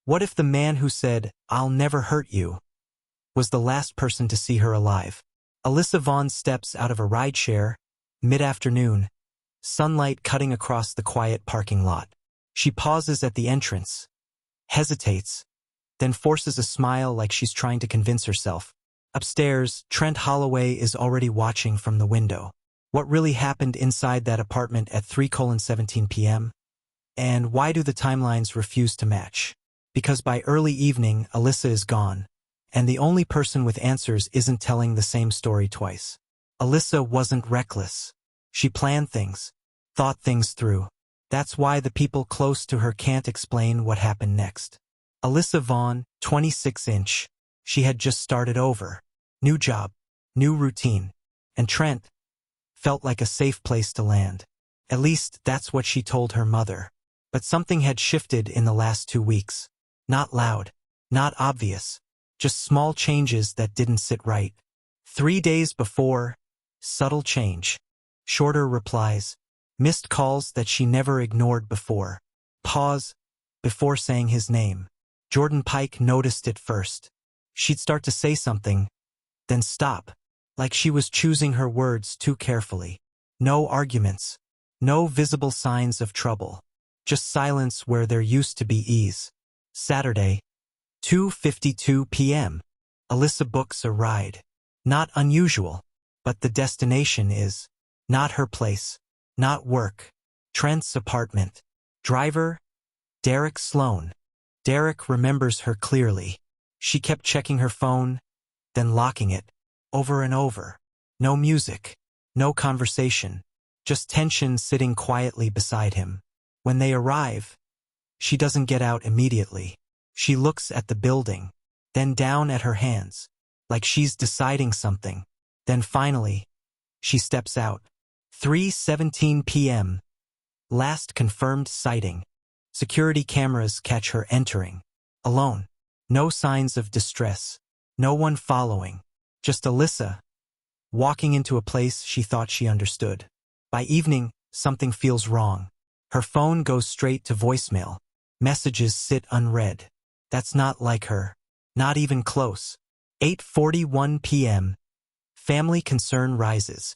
What if the man who said, "I'll never hurt you," was the last person to see her alive? Alyssa Vaughn steps out of a rideshare, mid-afternoon, sunlight cutting across the quiet parking lot. She pauses at the entrance, hesitates, then forces a smile like she's trying to convince herself. Upstairs, Trent Holloway is already watching from the window. What really happened inside that apartment at 3:17 p.m.? And why do the timelines refuse to match? Because by early evening, Alyssa is gone, and the only person with answers isn't telling the same story twice. Alyssa wasn't reckless. She planned things, thought things through. That's why the people close to her can't explain what happened next. Alyssa Vaughn, 26-inch. She had just started over. New job, new routine. And Trent felt like a safe place to land. At least that's what she told her mother. But something had shifted in the last 2 weeks. Not loud, not obvious, just small changes that didn't sit right. 3 days before, subtle change. Shorter replies, missed calls that she never ignored before. Pause before saying his name. Jordan Pike noticed it first. She'd start to say something, then stop, like she was choosing her words too carefully. No arguments, no visible signs of trouble, just silence where there used to be ease. Saturday, 2:52 p.m. Alyssa books a ride. Not unusual, but the destination is. Not her place, not work. Trent's apartment. Driver, Derek Sloan. Derek remembers her clearly. She kept checking her phone, then locking it, over and over. No music, no conversation, just tension sitting quietly beside him. When they arrive, she doesn't get out immediately. She looks at the building, then down at her hands, like she's deciding something. Then finally, she steps out. 3:17 p.m. Last confirmed sighting. Security cameras catch her entering. Alone. No signs of distress. No one following. Just Alyssa, walking into a place she thought she understood. By evening, something feels wrong. Her phone goes straight to voicemail. Messages sit unread. That's not like her. Not even close. 8:41 p.m. Family concern rises.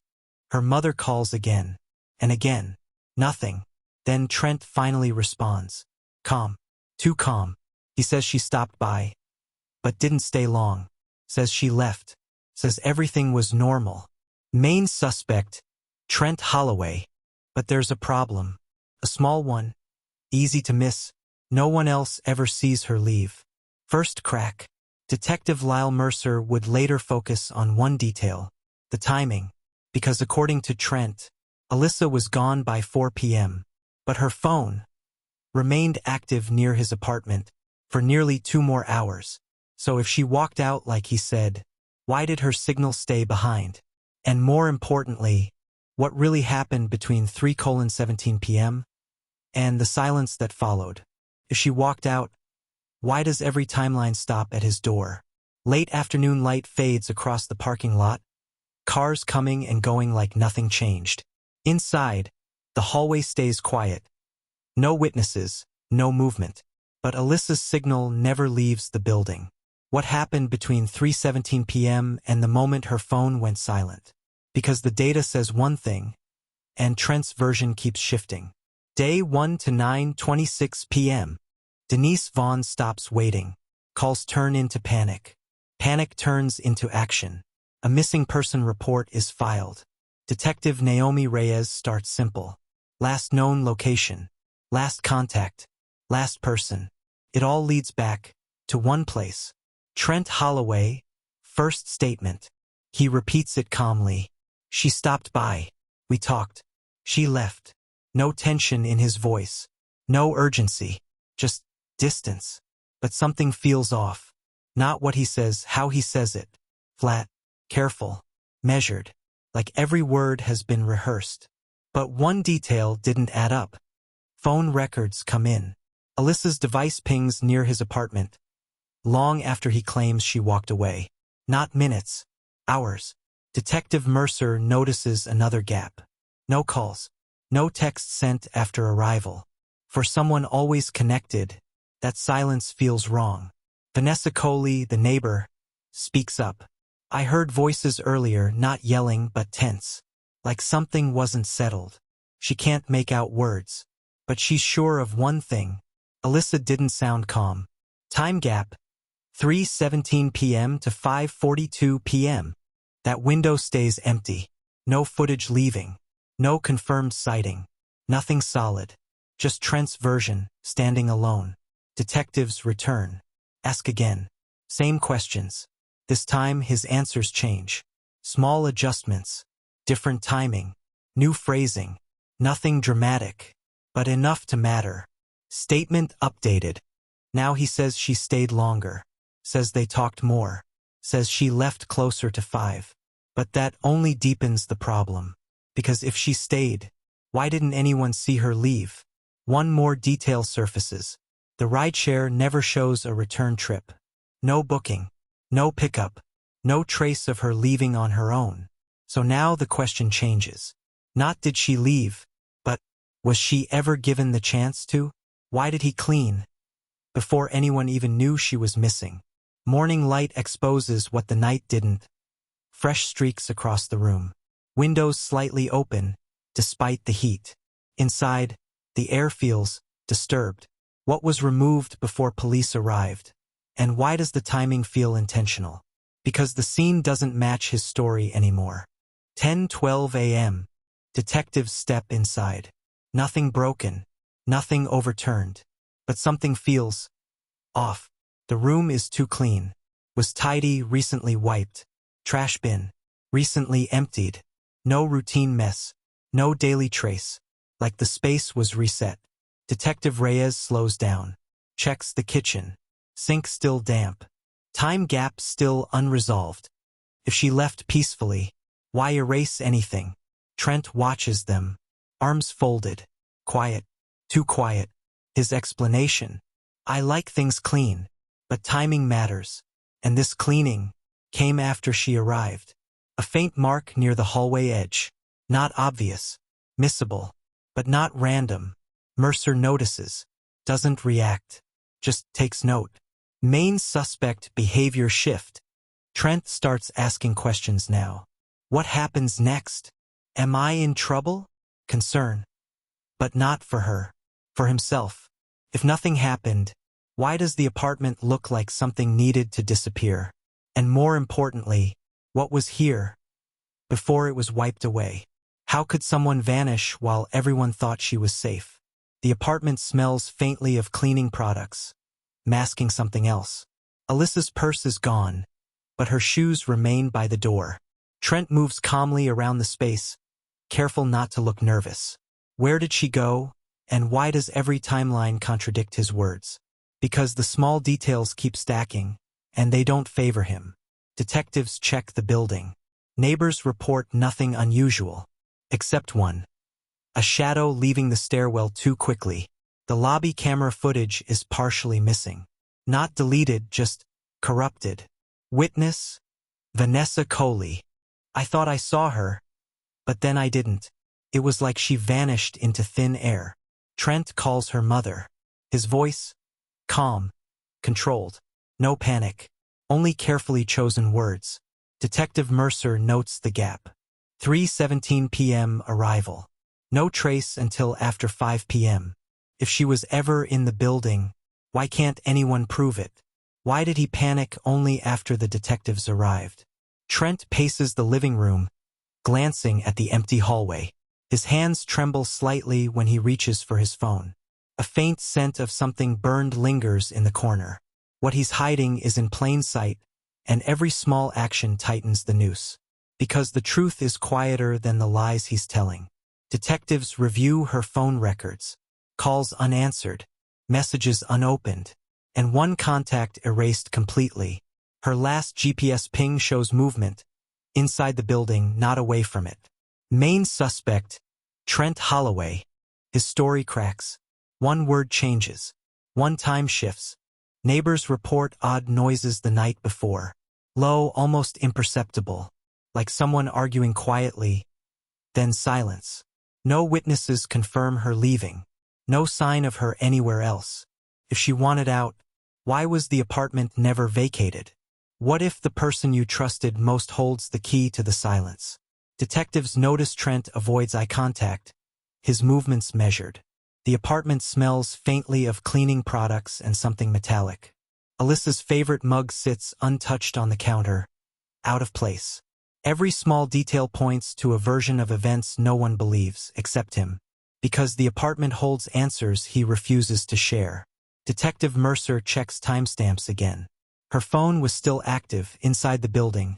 Her mother calls again. And again. Nothing. Then Trent finally responds. Calm. Too calm. He says she stopped by, but didn't stay long. Says she left. Says everything was normal. Main suspect, Trent Holloway. But there's a problem. A small one. Easy to miss. No one else ever sees her leave. First crack. Detective Lyle Mercer would later focus on one detail. The timing. Because according to Trent, Alyssa was gone by 4 p.m. But her phone remained active near his apartment for nearly 2 more hours. So if she walked out like he said, why did her signal stay behind? And more importantly, what really happened between 3:17 p.m. and the silence that followed? If she walked out, why does every timeline stop at his door? Late afternoon light fades across the parking lot, cars coming and going like nothing changed. Inside, the hallway stays quiet. No witnesses, no movement. But Alyssa's signal never leaves the building. What happened between 3:17 p.m. and the moment her phone went silent? Because the data says one thing, and Trent's version keeps shifting. Day 1 to 9:26 p.m. Denise Vaughn stops waiting. Calls turn into panic. Panic turns into action. A missing person report is filed. Detective Naomi Reyes starts simple. Last known location. Last contact. Last person. It all leads back to one place. Trent Holloway. First statement. He repeats it calmly. She stopped by. We talked. She left. No tension in his voice. No urgency. Just distance. But something feels off. Not what he says, how he says it. Flat. Careful. Measured. Like every word has been rehearsed. But one detail didn't add up. Phone records come in. Alyssa's device pings near his apartment. Long after he claims she walked away. Not minutes. Hours. Detective Mercer notices another gap. No calls. No text sent after arrival. For someone always connected, That silence feels wrong. Vanessa Coley, the neighbor, speaks up. I heard voices earlier, not yelling but tense. Like something wasn't settled. She can't make out words. But she's sure of one thing. Alyssa didn't sound calm. Time gap. 3:17 p.m. to 5:42 p.m. That window stays empty. No footage leaving. No confirmed sighting. Nothing solid. Just Trent's version, standing alone. Detectives return. Ask again. Same questions. This time his answers change. Small adjustments. Different timing. New phrasing. Nothing dramatic. But enough to matter. Statement updated. Now he says she stayed longer. Says they talked more. Says she left closer to 5. But that only deepens the problem. Because if she stayed, why didn't anyone see her leave? One more detail surfaces. The rideshare never shows a return trip. No booking. No pickup. No trace of her leaving on her own. So now the question changes. Not did she leave, but was she ever given the chance to? Why did he clean? Before anyone even knew she was missing. Morning light exposes what the night didn't. Fresh streaks across the room. Windows slightly open, despite the heat. Inside, the air feels disturbed. What was removed before police arrived? And why does the timing feel intentional? Because the scene doesn't match his story anymore. 10:12 a.m. Detectives step inside. Nothing broken. Nothing overturned. But something feels off. The room is too clean. Was tidy, recently wiped. Trash bin. Recently emptied. No routine mess. No daily trace. Like the space was reset. Detective Reyes slows down. Checks the kitchen. Sink still damp. Time gap still unresolved. If she left peacefully, why erase anything? Trent watches them. Arms folded. Quiet. Too quiet. His explanation. I like things clean. But timing matters. And this cleaning came after she arrived. A faint mark near the hallway edge. Not obvious. Missable. But not random. Mercer notices. Doesn't react. Just takes note. Main suspect behavior shift. Trent starts asking questions now. What happens next? Am I in trouble? Concern. But not for her. For himself. If nothing happened, why does the apartment look like something needed to disappear? And more importantly, what was here before it was wiped away? How could someone vanish while everyone thought she was safe? The apartment smells faintly of cleaning products, masking something else. Alyssa's purse is gone, but her shoes remain by the door. Trent moves calmly around the space, careful not to look nervous. Where did she go, and why does every timeline contradict his words? Because the small details keep stacking, and they don't favor him. Detectives check the building. Neighbors report nothing unusual, except one. A shadow leaving the stairwell too quickly. The lobby camera footage is partially missing. Not deleted, just corrupted. Witness? Vanessa Coley. I thought I saw her, but then I didn't. It was like she vanished into thin air. Trent calls her mother. His voice? Calm. Controlled. No panic. Only carefully chosen words. Detective Mercer notes the gap. 3:17 p.m. arrival. No trace until after 5 p.m. If she was ever in the building, why can't anyone prove it? Why did he panic only after the detectives arrived? Trent paces the living room, glancing at the empty hallway. His hands tremble slightly when he reaches for his phone. A faint scent of something burned lingers in the corner. What he's hiding is in plain sight, and every small action tightens the noose. Because the truth is quieter than the lies he's telling. Detectives review her phone records. Calls unanswered. Messages unopened. And one contact erased completely. Her last GPS ping shows movement. Inside the building, not away from it. Main suspect, Trent Holloway. His story cracks. One word changes. One time shifts. Neighbors report odd noises the night before. Low, almost imperceptible. Like someone arguing quietly. Then silence. No witnesses confirm her leaving. No sign of her anywhere else. If she wanted out, why was the apartment never vacated? What if the person you trusted most holds the key to the silence? Detectives notice Trent avoids eye contact, his movements measured. The apartment smells faintly of cleaning products and something metallic. Alyssa's favorite mug sits untouched on the counter, out of place. Every small detail points to a version of events no one believes, except him. Because the apartment holds answers he refuses to share. Detective Mercer checks timestamps again. Her phone was still active inside the building,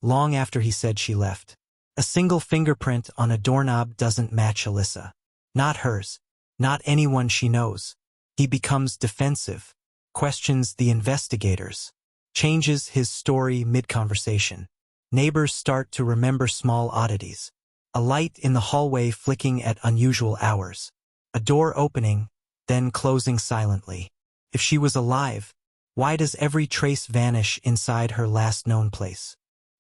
long after he said she left. A single fingerprint on a doorknob doesn't match Alyssa. Not hers. Not anyone she knows. He becomes defensive, questions the investigators, changes his story mid-conversation. Neighbors start to remember small oddities. A light in the hallway flicking at unusual hours. A door opening, then closing silently. If she was alive, why does every trace vanish inside her last known place?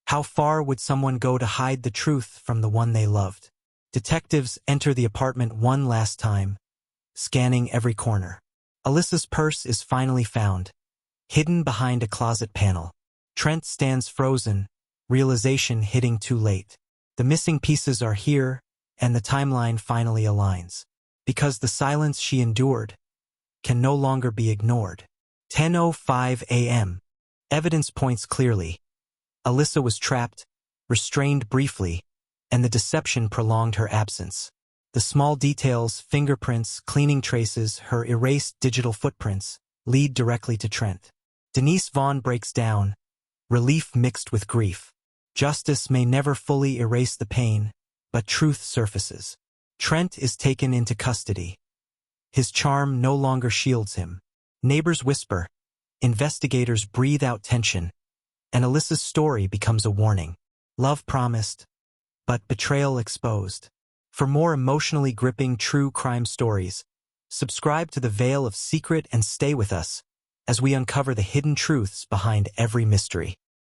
How far would someone go to hide the truth from the one they loved? Detectives enter the apartment one last time, scanning every corner. Alyssa's purse is finally found, hidden behind a closet panel. Trent stands frozen, realization hitting too late. The missing pieces are here, and the timeline finally aligns. Because the silence she endured can no longer be ignored. 10:05 a.m. Evidence points clearly. Alyssa was trapped, restrained briefly, and the deception prolonged her absence. The small details, fingerprints, cleaning traces, her erased digital footprints, lead directly to Trent. Denise Vaughn breaks down, relief mixed with grief. Justice may never fully erase the pain, but truth surfaces. Trent is taken into custody. His charm no longer shields him. Neighbors whisper, investigators breathe out tension, and Alyssa's story becomes a warning. Love promised, but betrayal exposed. For more emotionally gripping true crime stories, subscribe to the Veil of Secret and stay with us as we uncover the hidden truths behind every mystery.